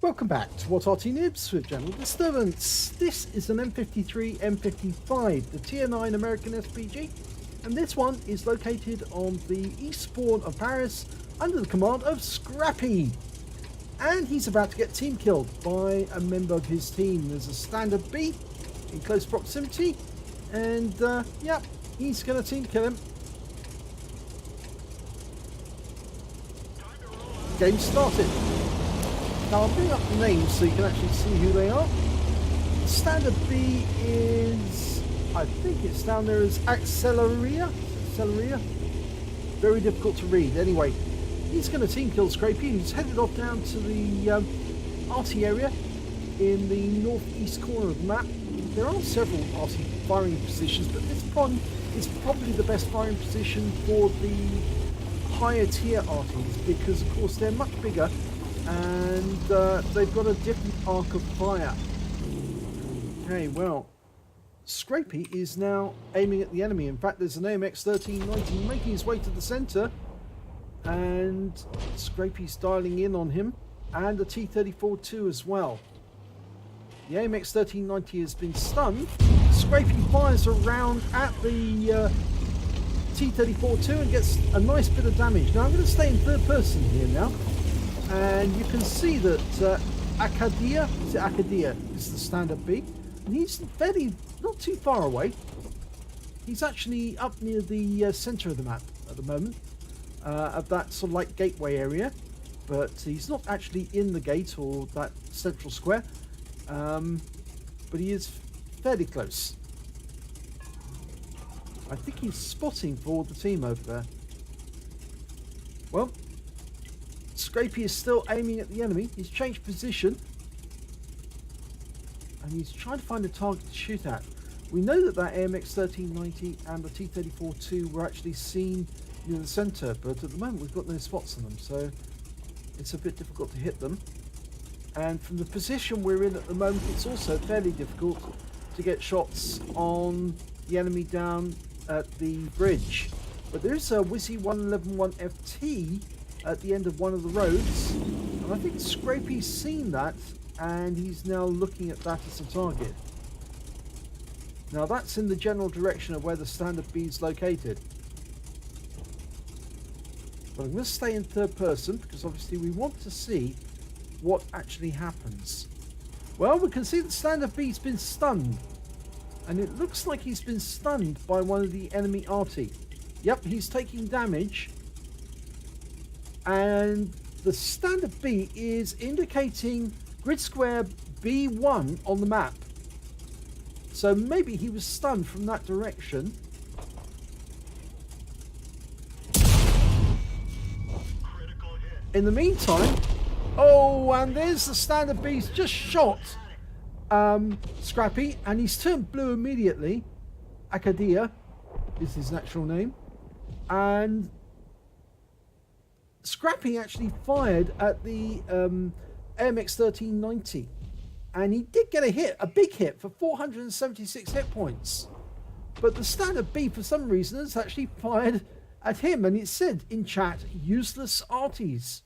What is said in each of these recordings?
Welcome back to What Arty Noobs with General Disturbance. This is an M53 M55, the Tier 9 American SPG, and this one is located on the eastbourne of Paris under the command of Scrappey. And he's about to get team killed by a member of his team. There's a Standard B in close proximity, and yeah, he's going to team kill him. Game started. Now I'll bring up the names so you can actually see who they are. Standard B is, I think it's down there as accelerator. Very difficult to read. Anyway, he's going to team kill Scrappey. He's headed off down to the Arty area in the northeast corner of the map. There are several Arty firing positions, but this one is probably the best firing position for the higher tier Arties because, of course, they're much bigger and they've got a different arc of fire. Okay, well, Scrappey is now aiming at the enemy. In fact, there's an AMX 1390 making his way to the centre, and Scrappey's dialing in on him, and a T-34-2 as well. The AMX 1390 has been stunned. Scrappey fires a round at the T-34-2 and gets a nice bit of damage. Now I'm going to stay in third person here now, and you can see that acccadea is the Standard B, and he's fairly not too far away. He's actually up near the centre of the map at the moment, of that sort of like gateway area, but he's not actually in the gate or that central square, but he is fairly close. I think he's spotting for the team over there. Well, Scrappey is still aiming at the enemy. He's changed position, and he's trying to find a target to shoot at. We know that that AMX 1390 and the T-34-2 were actually seen near the centre, but at the moment we've got no spots on them, so it's a bit difficult to hit them. And from the position we're in at the moment, it's also fairly difficult to get shots on the enemy down at the bridge. But there's a Wizzy 1111FT at the end of one of the roads, and I think Scrappey's seen that, and he's now looking at that as a target. Now that's in the general direction of where the Standard B is located. But I'm going to stay in third person because obviously we want to see what actually happens. Well, we can see that Standard B's been stunned, and it looks like he's been stunned by one of the enemy Arty. Yep, he's taking damage, and the Standard B is indicating grid square B1 on the map. So maybe he was stunned from that direction. In the meantime, oh, and there's the Standard B's just shot Scrappey, and he's turned blue immediately. Acccadea is his natural name, and Scrappey actually fired at the AMX 1390, and he did get a hit, a big hit for 476 hit points. But the Standard B, for some reason, has actually fired at him, and it said in chat, useless Arties.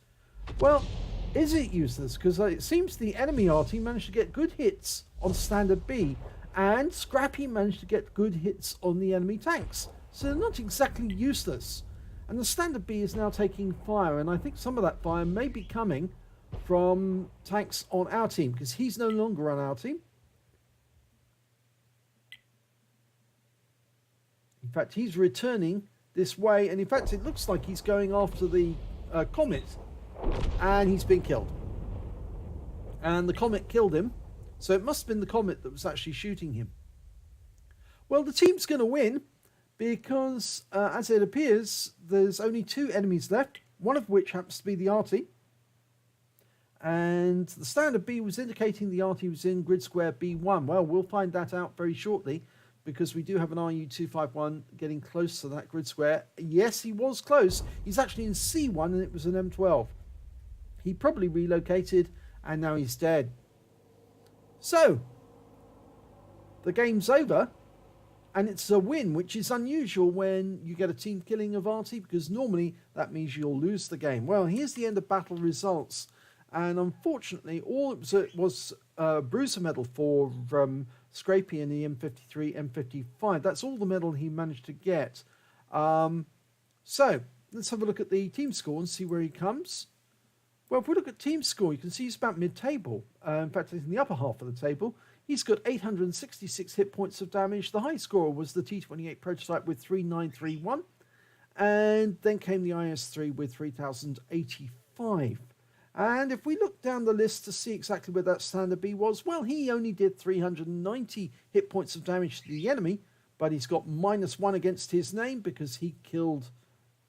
Well, is it useless? Because it seems the enemy Arty managed to get good hits on Standard B, and Scrappey managed to get good hits on the enemy tanks. So they're not exactly useless. And the Standard B is now taking fire, and I think some of that fire may be coming from tanks on our team, because he's no longer on our team. In fact, he's returning this way, and in fact it looks like he's going after the Comet, and he's been killed. And the Comet killed him, so it must have been the Comet that was actually shooting him. Well, the team's going to win, because as it appears, there's only two enemies left, one of which happens to be the Arty. And the Standard B was indicating the Arty was in grid square B1. Well, we'll find that out very shortly, because we do have an RU-251 getting close to that grid square. Yes, he was close. He's actually in C1, and it was an M12. He probably relocated, and now he's dead. So, the game's over, and it's a win, which is unusual when you get a team killing of Arty, because normally that means you'll lose the game. Well, here's the end of battle results. And unfortunately, all it was bruiser medal for Scrappey in the M53, M55. That's all the medal he managed to get. So let's have a look at the team score and see where he comes. Well, if we look at team score, you can see he's about mid-table. In fact, he's in the upper half of the table. He's got 866 hit points of damage. The high scorer was the T28 prototype with 3931. And then came the IS3 with 3085. And if we look down the list to see exactly where that Standard B was, well, he only did 390 hit points of damage to the enemy, but he's got -1 against his name because he killed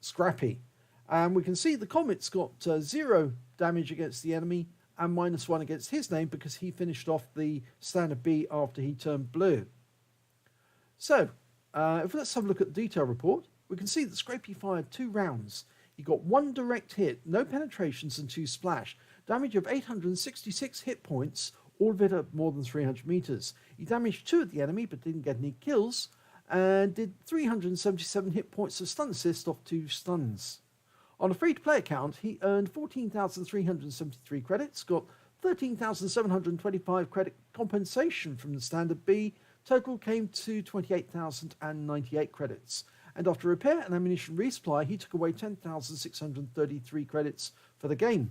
Scrappey. And we can see the Comet's got 0 damage against the enemy and -1 against his name because he finished off the Standard B after he turned blue. So, if let's have a look at the detail report, we can see that Scrappey fired 2 rounds. He got 1 direct hit, no penetrations and 2 splash. Damage of 866 hit points, all of it at more than 300 meters. He damaged 2 of the enemy but didn't get any kills, and did 377 hit points of stun assist off 2 stuns. On a free-to-play account, he earned 14,373 credits, got 13,725 credit compensation from the Standard B. Total came to 28,098 credits. And after repair and ammunition resupply, he took away 10,633 credits for the game.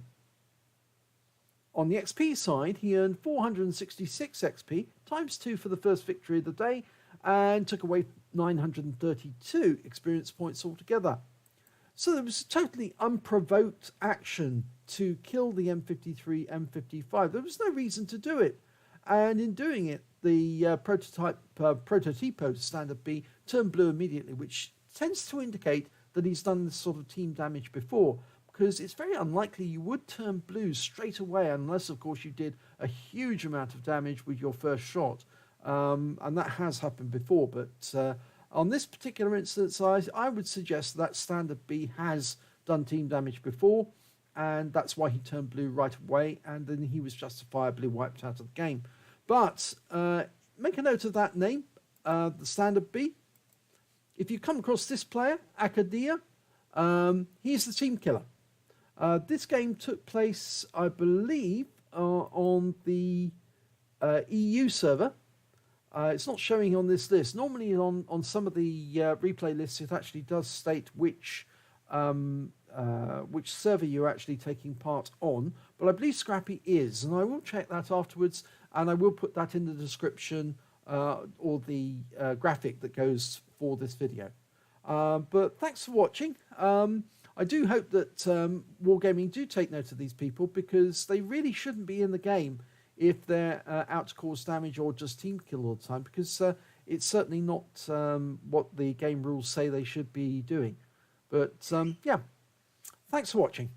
On the XP side, he earned 466 XP, times 2 for the first victory of the day, and took away 932 experience points altogether. So there was a totally unprovoked action to kill the M53, M55. There was no reason to do it. And in doing it, the Prototipo Standard B turned blue immediately, which tends to indicate that he's done this sort of team damage before, because it's very unlikely you would turn blue straight away unless, of course, you did a huge amount of damage with your first shot. And that has happened before, but on this particular instance, I would suggest that Standard B has done team damage before, and that's why he turned blue right away, and then he was justifiably wiped out of the game. But make a note of that name, the Standard B. If you come across this player, Acccadea, he's the team killer. This game took place, I believe, on the EU server. It's not showing on this list. Normally on some of the replay lists, it actually does state which server you're actually taking part on. But I believe Scrappey is, and I will check that afterwards, and I will put that in the description or the graphic that goes for this video. But thanks for watching. I do hope that Wargaming do take note of these people, because they really shouldn't be in the game if they're out to cause damage or just team kill all the time, because it's certainly not what the game rules say they should be doing. But yeah, thanks for watching.